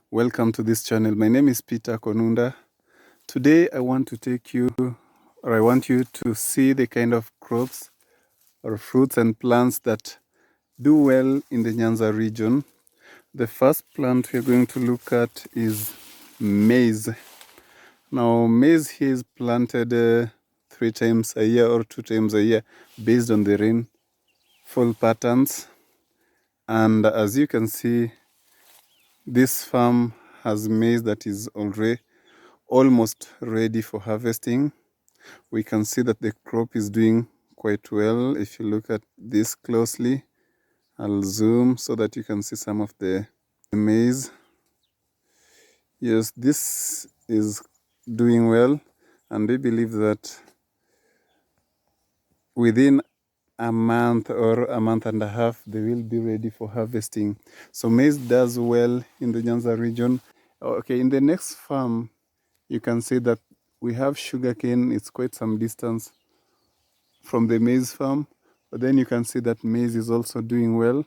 Welcome to this channel. My name is Peter Konunda. Today I want you to see the kind of crops or fruits and plants that do well in the Nyanza region. The first plant we're going to look at is maize. Now maize here is planted 3 times a year or 2 times a year based on the rainfall patterns. And as you can see, this farm has maize that is already almost ready for harvesting. We can see that the crop is doing quite well. If you look at this closely, I'll zoom so that you can see some of the maize. Yes, this is doing well, and we believe that within a month or a month and a half they will be ready for harvesting. So maize does well in the Nyanza region. Okay, in the next farm you can see that we have sugarcane. It's quite some distance from the maize farm, but then you can see that maize is also doing well.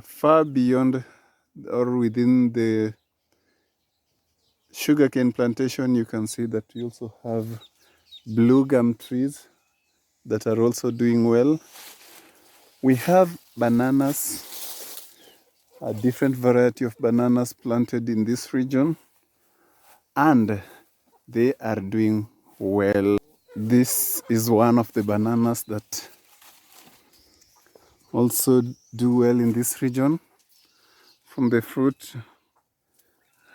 Far beyond or within the sugarcane plantation, you can see that we also have blue gum trees that are also doing well. We have bananas, a different variety of bananas planted in this region, and they are doing well. This is one of the bananas that also do well in this region. From the fruit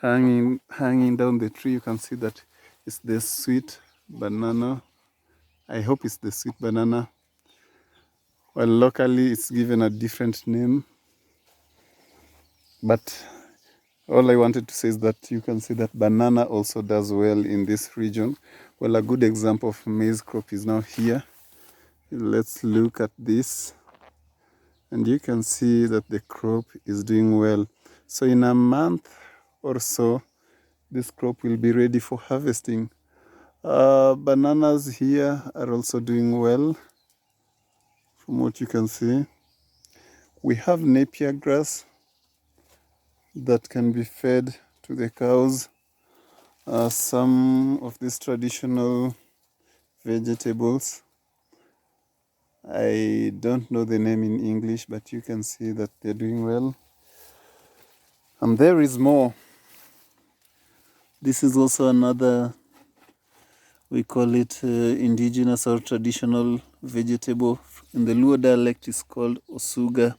hanging down the tree, you can see that it's the sweet banana. I hope it's the sweet banana. Well, locally it's given a different name, but all I wanted to say is that you can see that banana also does well in this region. Well, a good example of maize crop is now here. Let's look at this, and you can see that the crop is doing well. So in a month or so, this crop will be ready for harvesting. Bananas here are also doing well, from what you can see. We have napier grass that can be fed to the cows. Some of these traditional vegetables, I don't know the name in English, but you can see that they're doing well. And there is more. This is also another, we call it indigenous or traditional vegetable. In the Luo dialect it's called osuga,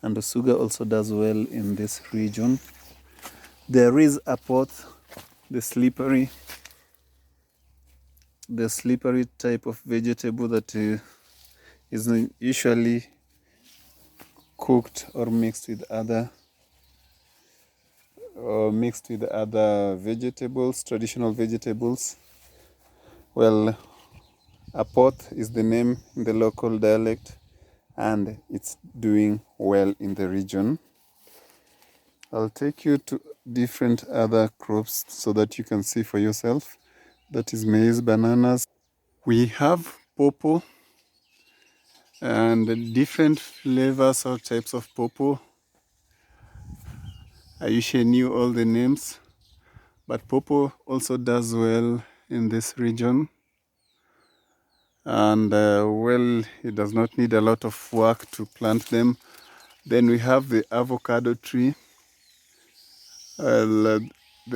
and osuga also does well in this region. There is a pot, the slippery type of vegetable that is usually cooked or mixed with other vegetables, traditional vegetables. Well, a pot is the name in the local dialect, and it's doing well in the region. I'll take you to different other crops so that you can see for yourself. That is maize, bananas. We have pawpaw and different flavors or types of pawpaw. I usually knew all the names, but pawpaw also does well in this region. And well, it does not need a lot of work to plant them. Then we have the avocado tree. The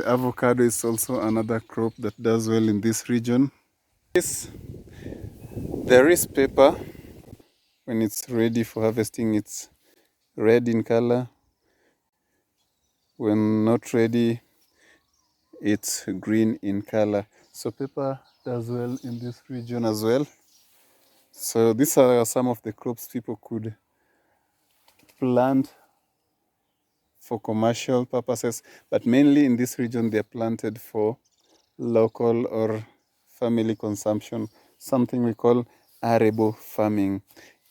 avocado is also another crop that does well in this region. There is pepper. When it's ready for harvesting, it's red in color. When not ready, it's green in color. So pepper does well in this region as well. So these are some of the crops people could plant for commercial purposes, but mainly in this region they're planted for local or family consumption, something we call arable farming.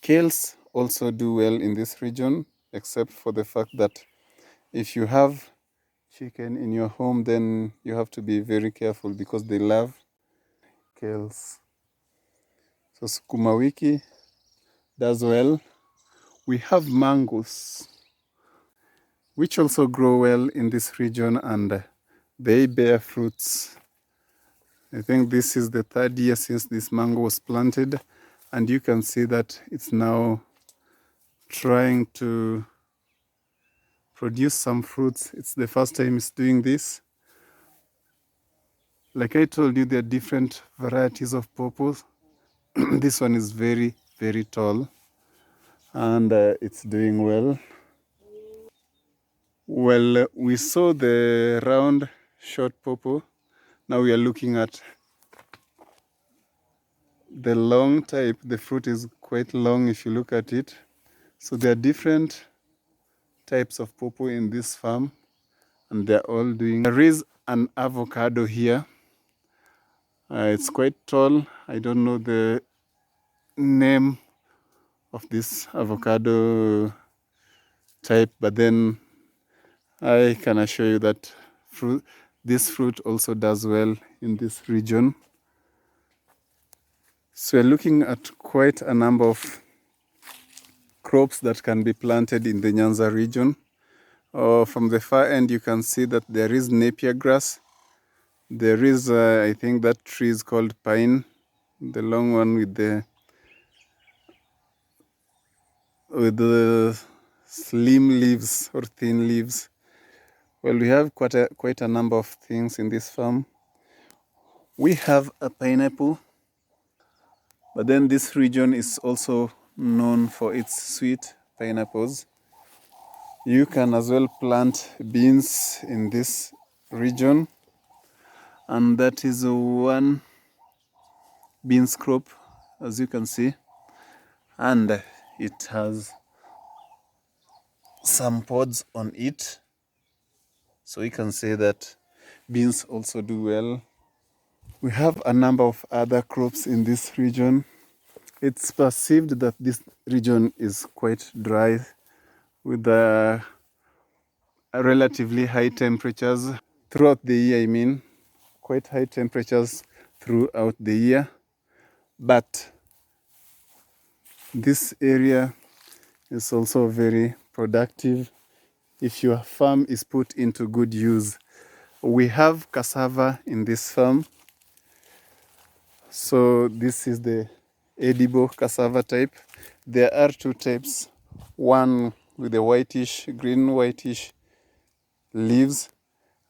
Kales also do well in this region, except for the fact that if you have chicken in your home, then you have to be very careful because they love kales. So sukuma wiki does well. We have mangoes. which also grow well in this region, and they bear fruits. I think this is the 3rd year since this mango was planted, and you can see that it's now trying to produce some fruits. It's the first time it's doing this. Like I told you, there are different varieties of pawpaws. This one is very, very tall, and it's doing well. Well, we saw the round, short pawpaw. Now we are looking at the long type. The fruit is quite long if you look at it. So there are different types of pawpaw in this farm, and they're all doing. There is an avocado here. It's quite tall. I don't know the name of this avocado type, but then I can assure you that this fruit also does well in this region. So we're looking at quite a number of crops that can be planted in the Nyanza region. From the far end, you can see that there is napier grass. There is, I think that tree is called pine, the long one with the slim leaves or thin leaves. Well, we have quite a number of things in this farm. We have a pineapple, but then this region is also known for its sweet pineapples. You can as well plant beans in this region, and that is one beans crop, as you can see, and it has some pods on it, so you can say that beans also do well. We have a number of other crops in this region. It's perceived that this region is quite dry with a relatively high temperatures throughout the year. I mean, quite high temperatures throughout the year, but this area is also very productive if your farm is put into good use. We have cassava in this farm. So this is the edible cassava type. There are 2 types, one with the whitish, green whitish leaves,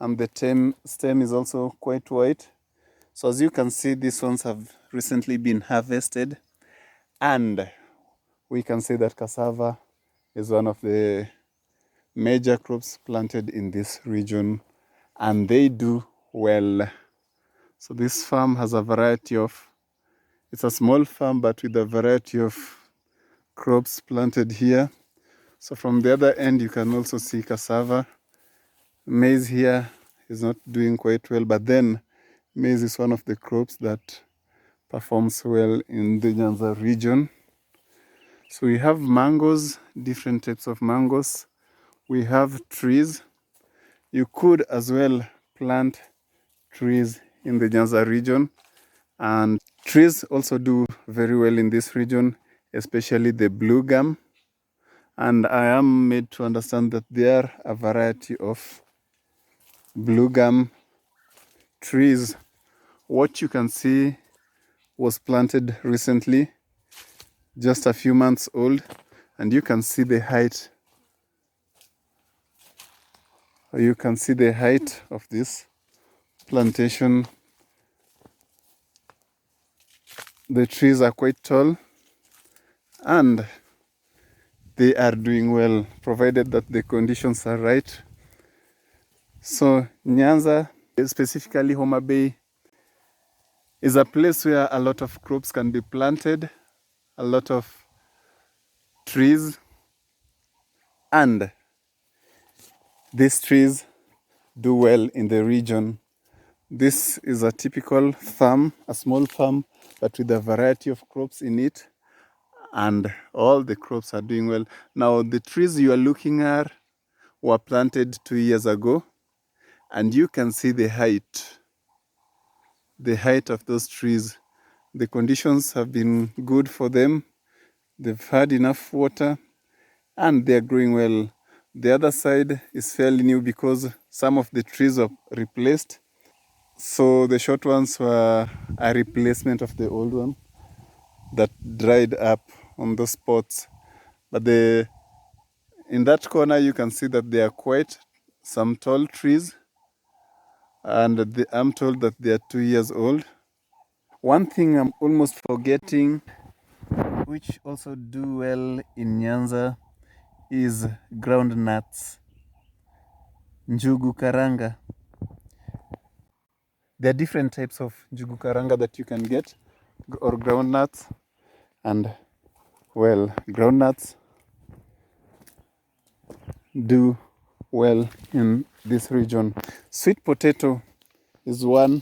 and the stem is also quite white. So as you can see, these ones have recently been harvested, and we can say that cassava is one of the major crops planted in this region, and they do well. So this farm has a variety of, it's a small farm but with a variety of crops planted here. So from the other end you can also see cassava. Maize here is not doing quite well, but then maize is one of the crops that performs well in the Nyanza region. So we have mangoes, different types of mangoes. We have trees. You could as well plant trees in the Nyanza region, and trees also do very well in this region, especially the blue gum. And I am made to understand that there are a variety of blue gum trees. What you can see was planted recently, just a few months old, and you can see the height. You can see the height of this plantation. The trees are quite tall, and they are doing well, provided that the conditions are right. So Nyanza, specifically Homa Bay, is a place where a lot of crops can be planted, a lot of trees, and these trees do well in the region. This is a typical farm, a small farm, but with a variety of crops in it, and all the crops are doing well. Now, the trees you are looking at were planted 2 years ago, and you can see the height of those trees. The conditions have been good for them. They've had enough water, and they're growing well. The other side is fairly new because some of the trees were replaced. So the short ones were a replacement of the old one that dried up on those spots. But in that corner you can see that there are quite some tall trees, and I'm told that they are 2 years old. One thing I'm almost forgetting, which also do well in Nyanza, is ground nuts, njugu karanga. There are different types of njugu karanga that you can get, or ground nuts, and well, ground nuts do well in this region. Sweet potato is one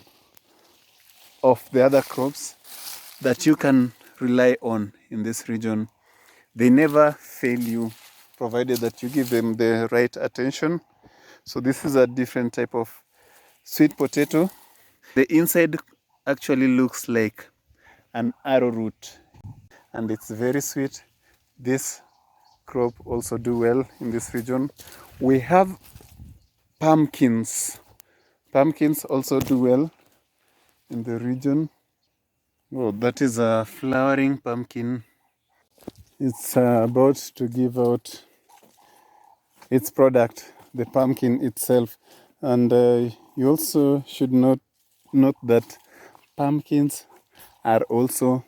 of the other crops that you can rely on in this region. They never fail you, provided that you give them the right attention. So this is a different type of sweet potato. The inside actually looks like an arrowroot, and it's very sweet. This crop also do well in this region. We have pumpkins. Pumpkins also do well in the region. Oh, that is a flowering pumpkin. It's about to give out its product, the pumpkin itself. And you also should note that pumpkins are also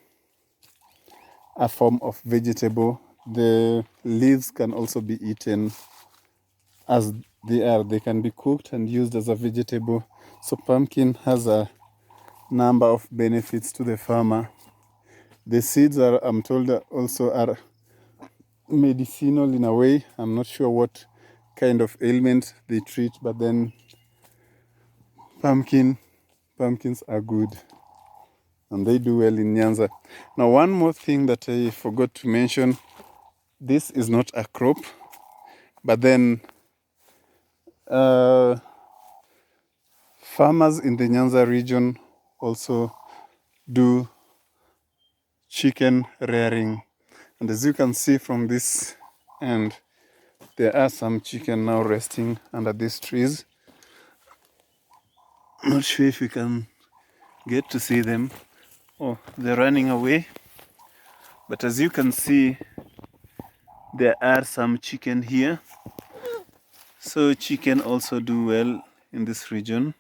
a form of vegetable. The leaves can also be eaten as they are. They can be cooked and used as a vegetable. So pumpkin has a number of benefits to the farmer. The seeds are, I'm told, also are medicinal in a way. I'm not sure what kind of ailment they treat, but then pumpkins are good and they do well in Nyanza. Now, one more thing that I forgot to mention, this is not a crop, but then farmers in the Nyanza region also do chicken rearing. And as you can see from this end, there are some chicken now resting under these trees. Not sure if you can get to see them. Oh, they're running away. But as you can see, there are some chicken here. So chicken also do well in this region.